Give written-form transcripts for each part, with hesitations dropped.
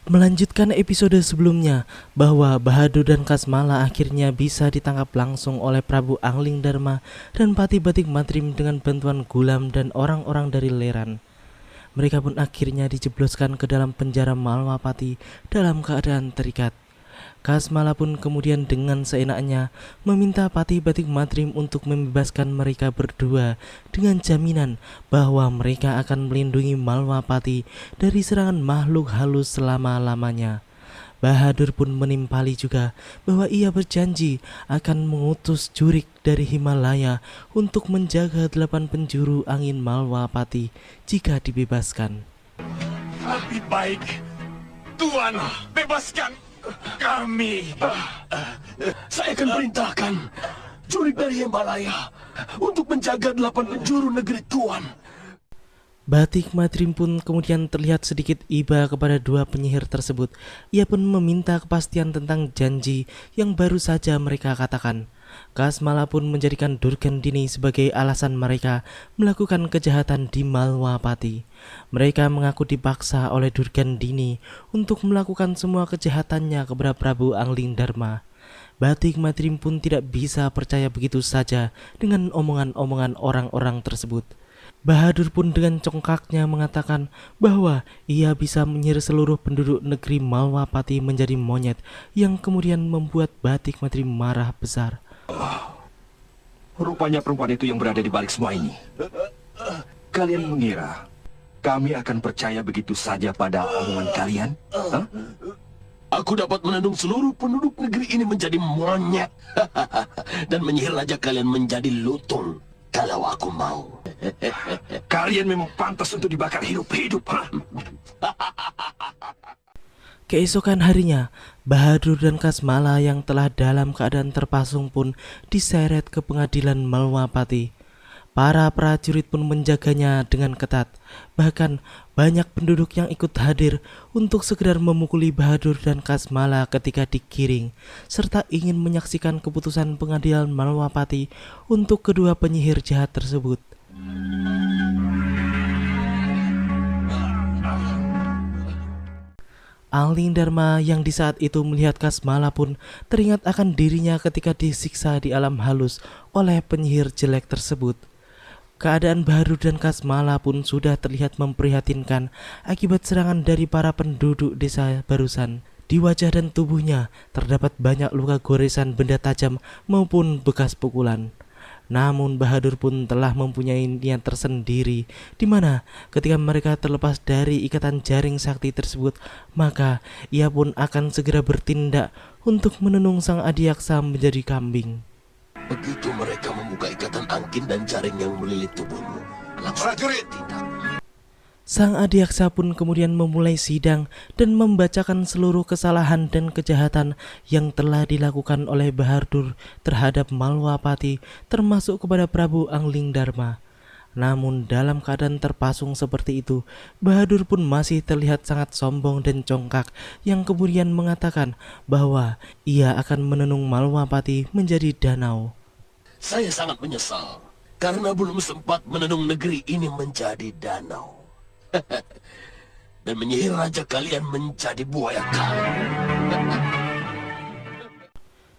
Melanjutkan episode sebelumnya, bahwa Bahadur dan Kasmala akhirnya bisa ditangkap langsung oleh Prabu Angling Darma dan Pati Batik Matrim dengan bantuan Gulam dan orang-orang dari Leran. Mereka pun akhirnya dijebloskan ke dalam penjara Malwapati dalam keadaan terikat. Kasmala pun kemudian dengan seenaknya meminta Pati Batik Matrim untuk membebaskan mereka berdua dengan jaminan bahwa mereka akan melindungi Malwapati dari serangan makhluk halus selama-lamanya. Bahadur pun menimpali juga bahwa ia berjanji akan mengutus jurik dari Himalaya untuk menjaga 8 penjuru angin Malwapati jika dibebaskan. Lebih baik Tuan bebaskan kami. Saya akan perintahkan jurik dari Himalaya untuk menjaga 8 penjuru negeri Tuan. Batik Matrim pun kemudian terlihat sedikit iba kepada dua penyihir tersebut. Ia pun meminta kepastian tentang janji yang baru saja mereka katakan. Kasmala pun menjadikan Durgandini sebagai alasan mereka melakukan kejahatan di Malwapati. Mereka mengaku dipaksa oleh Durgandini untuk melakukan semua kejahatannya kepada Prabu Angling Darma. Batik Matrim pun tidak bisa percaya begitu saja dengan omongan-omongan orang-orang tersebut. Bahadur pun dengan congkaknya mengatakan bahwa ia bisa menyihir seluruh penduduk negeri Malwapati menjadi monyet, yang kemudian membuat Batik Matrim marah besar. Rupanya perempuan itu yang berada di balik semua ini. Kalian mengira kami akan percaya begitu saja pada omongan kalian? Hah? Aku dapat menandung seluruh penduduk negeri ini menjadi monyet dan menyihir raja kalian menjadi lutung kalau aku mau. Kalian memang pantas untuk dibakar hidup-hidup, ha? Keesokan harinya, Bahadur dan Kasmala yang telah dalam keadaan terpasung pun diseret ke pengadilan Malwapati. Para prajurit pun menjaganya dengan ketat. Bahkan banyak penduduk yang ikut hadir untuk sekedar memukuli Bahadur dan Kasmala ketika digiring, serta ingin menyaksikan keputusan pengadilan Malwapati untuk kedua penyihir jahat tersebut. Angling Darma yang di saat itu melihat Kasmala pun teringat akan dirinya ketika disiksa di alam halus oleh penyihir jelek tersebut. Keadaan Bahadur dan Kasmala pun sudah terlihat memprihatinkan akibat serangan dari para penduduk desa barusan. Di wajah dan tubuhnya terdapat banyak luka goresan benda tajam maupun bekas pukulan. Namun Bahadur pun telah mempunyai niat tersendiri, di mana ketika mereka terlepas dari ikatan jaring sakti tersebut, maka ia pun akan segera bertindak untuk menenung sang adiaksa menjadi kambing. Begitu mereka membuka ikatan angkin dan jaring yang melilit tubuhmu, langsung tindak. Sang adiaksa pun kemudian memulai sidang dan membacakan seluruh kesalahan dan kejahatan yang telah dilakukan oleh Bahadur terhadap Malwapati, termasuk kepada Prabu Angling Darma. Namun dalam keadaan terpasung seperti itu, Bahadur pun masih terlihat sangat sombong dan congkak, yang kemudian mengatakan bahwa ia akan menenung Malwapati menjadi danau. Saya sangat menyesal karena belum sempat menenung negeri ini menjadi danau. Dan menyihir raja kalian menjadi buaya kali.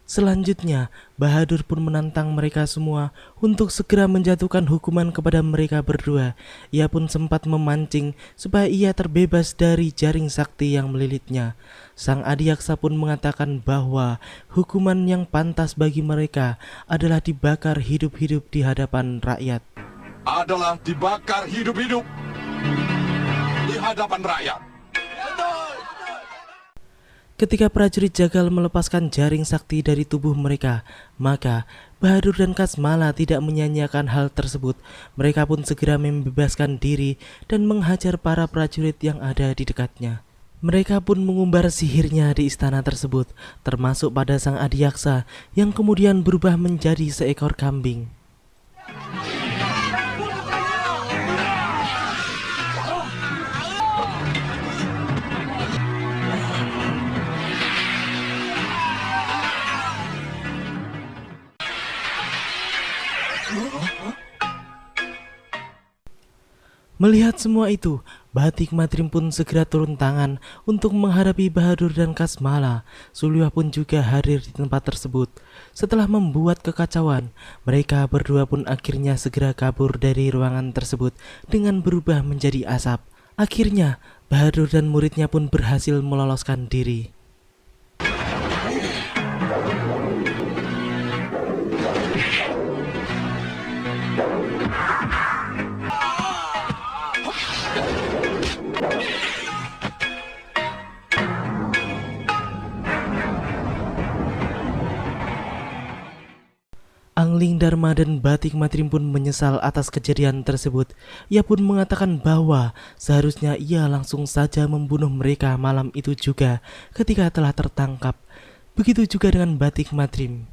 Selanjutnya, Bahadur pun menantang mereka semua untuk segera menjatuhkan hukuman kepada mereka berdua. Ia pun sempat memancing supaya ia terbebas dari jaring sakti yang melilitnya. Sang adiaksa pun mengatakan bahwa hukuman yang pantas bagi mereka adalah dibakar hidup-hidup di hadapan rakyat. Adalah dibakar hidup-hidup di hadapan rakyat. Ketika prajurit jagal melepaskan jaring sakti dari tubuh mereka, maka Bahadur dan Kasmala tidak menyanyiakan hal tersebut. Mereka pun segera membebaskan diri dan menghajar para prajurit yang ada di dekatnya. Mereka pun mengumbar sihirnya di istana tersebut, termasuk pada sang adiaksa yang kemudian berubah menjadi seekor kambing. Melihat semua itu, Batik Matrim pun segera turun tangan untuk menghadapi Bahadur dan Kasmala. Suliwah pun juga hadir di tempat tersebut. Setelah membuat kekacauan, mereka berdua pun akhirnya segera kabur dari ruangan tersebut dengan berubah menjadi asap. Akhirnya, Bahadur dan muridnya pun berhasil meloloskan diri. Angling Dharma dan Batik Matrim pun menyesal atas kejadian tersebut. Ia pun mengatakan bahwa seharusnya ia langsung saja membunuh mereka malam itu juga ketika telah tertangkap. Begitu juga dengan Batik Matrim.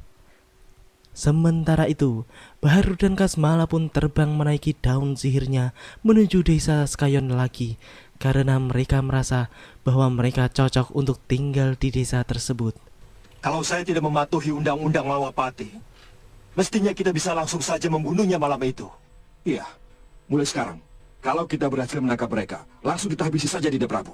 Sementara itu, Bahadur dan Kasmala pun terbang menaiki daun sihirnya menuju desa Skayon lagi karena mereka merasa bahwa mereka cocok untuk tinggal di desa tersebut. Kalau saya tidak mematuhi undang-undang Mawapati, mestinya kita bisa langsung saja membunuhnya malam itu. Iya, mulai sekarang, kalau kita berhasil menangkap mereka, langsung kita habisi saja Dinda Prabu.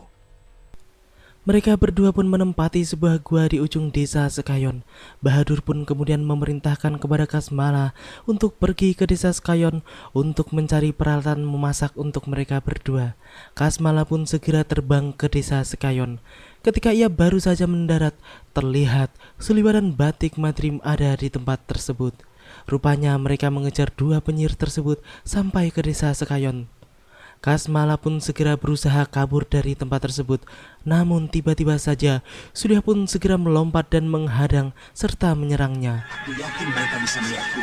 Mereka berdua pun menempati sebuah gua di ujung desa Skayon. Bahadur pun kemudian memerintahkan kepada Kasmala untuk pergi ke desa Skayon untuk mencari peralatan memasak untuk mereka berdua. Kasmala pun segera terbang ke desa Skayon. Ketika ia baru saja mendarat, terlihat Suliwah dan Batik Matrim ada di tempat tersebut. Rupanya mereka mengejar dua penyihir tersebut sampai ke desa Skayon. Kasmala pun segera berusaha kabur dari tempat tersebut. Namun tiba-tiba saja Suliwah pun segera melompat dan menghadang serta menyerangnya. Aku yakin mereka bisa melihatku.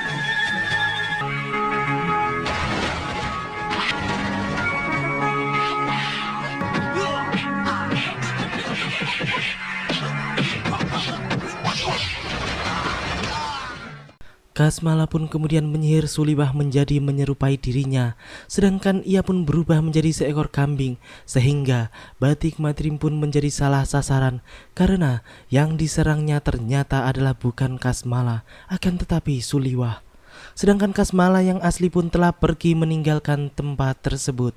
Kasmala pun kemudian menyihir Suliwah menjadi menyerupai dirinya, sedangkan ia pun berubah menjadi seekor kambing, sehingga Batik Matrim pun menjadi salah sasaran karena yang diserangnya ternyata adalah bukan Kasmala, akan tetapi Suliwah. Sedangkan Kasmala yang asli pun telah pergi meninggalkan tempat tersebut.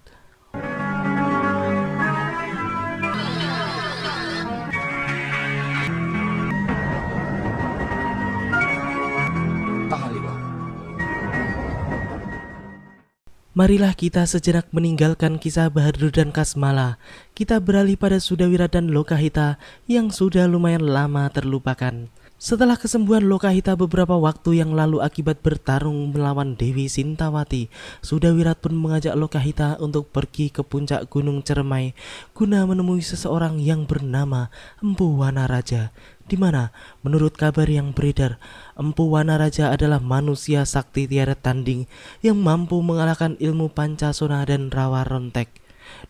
Marilah kita sejenak meninggalkan kisah Bahadur dan Kasmala. Kita beralih pada Sudawira dan Lokahita yang sudah lumayan lama terlupakan. Setelah kesembuhan Lokahita beberapa waktu yang lalu akibat bertarung melawan Dewi Sintawati, Sudawira pun mengajak Lokahita untuk pergi ke puncak Gunung Cermai guna menemui seseorang yang bernama Empu Wanaraja, di mana menurut kabar yang beredar, Empu Wanaraja adalah manusia sakti tiada tanding yang mampu mengalahkan ilmu Pancasona dan Rawa Rontek.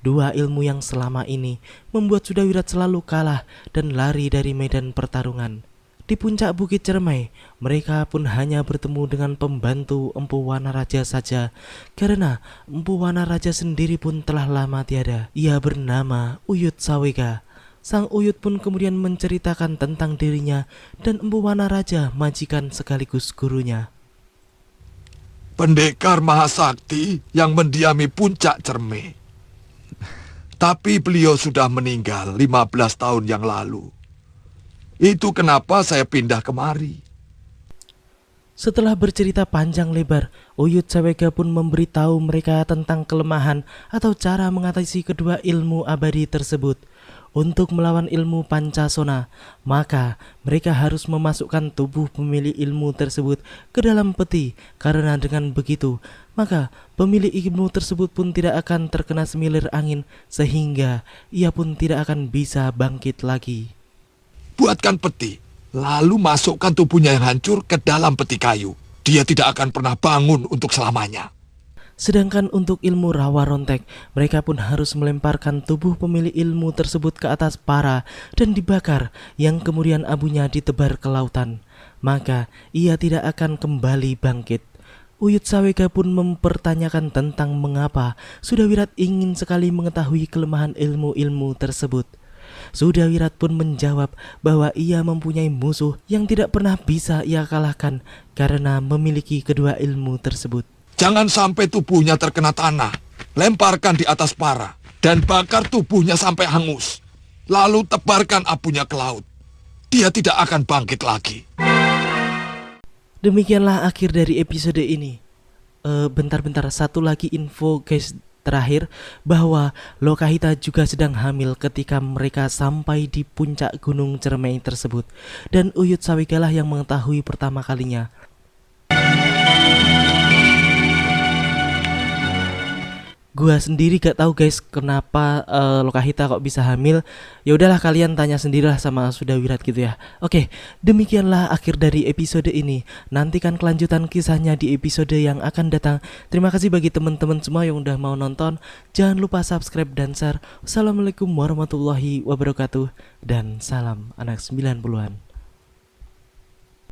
Dua ilmu yang selama ini membuat Sudawira selalu kalah dan lari dari medan pertarungan. Di puncak Bukit Cermai, mereka pun hanya bertemu dengan pembantu Empu Wanaraja saja, karena Empu Wanaraja sendiri pun telah lama tiada. Ia bernama Uyut Sawega. Sang Uyut pun kemudian menceritakan tentang dirinya dan Empu Wanaraja majikan sekaligus gurunya. Pendekar Mahasakti yang mendiami puncak Cermai. Tapi beliau sudah meninggal 15 tahun yang lalu. Itu kenapa saya pindah kemari. Setelah bercerita panjang lebar, Uyut Sawega pun memberitahu mereka tentang kelemahan atau cara mengatasi kedua ilmu abadi tersebut. Untuk melawan ilmu Pancasona, maka mereka harus memasukkan tubuh pemilik ilmu tersebut ke dalam peti, karena dengan begitu, maka pemilik ilmu tersebut pun tidak akan terkena semilir angin, sehingga ia pun tidak akan bisa bangkit lagi. Buatkan peti, lalu masukkan tubuhnya yang hancur ke dalam peti kayu. Dia tidak akan pernah bangun untuk selamanya. Sedangkan untuk ilmu Rawa Rontek, mereka pun harus melemparkan tubuh pemilik ilmu tersebut ke atas para dan dibakar, yang kemudian abunya ditebar ke lautan. Maka ia tidak akan kembali bangkit. Uyut Sawega pun mempertanyakan tentang mengapa Sudawirat ingin sekali mengetahui kelemahan ilmu-ilmu tersebut. Sudawirat pun menjawab bahwa ia mempunyai musuh yang tidak pernah bisa ia kalahkan karena memiliki kedua ilmu tersebut. Jangan sampai tubuhnya terkena tanah. Lemparkan di atas para dan bakar tubuhnya sampai hangus. Lalu tebarkan abunya ke laut. Dia tidak akan bangkit lagi. Demikianlah akhir dari episode ini. Bentar-bentar, satu lagi info guys terakhir, bahwa Lokahita juga sedang hamil ketika mereka sampai di puncak Gunung Cermai tersebut. Dan Uyut Sawegalah yang mengetahui pertama kalinya. Gua sendiri gak tahu guys kenapa Lokahita kok bisa hamil. Ya udahlah, kalian tanya sendirilah sama Sudawirat gitu ya. Oke, demikianlah akhir dari episode ini. Nantikan kelanjutan kisahnya di episode yang akan datang. Terima kasih bagi teman-teman semua yang udah mau nonton. Jangan lupa subscribe dan share. Wassalamualaikum warahmatullahi wabarakatuh. Dan salam anak 90-an.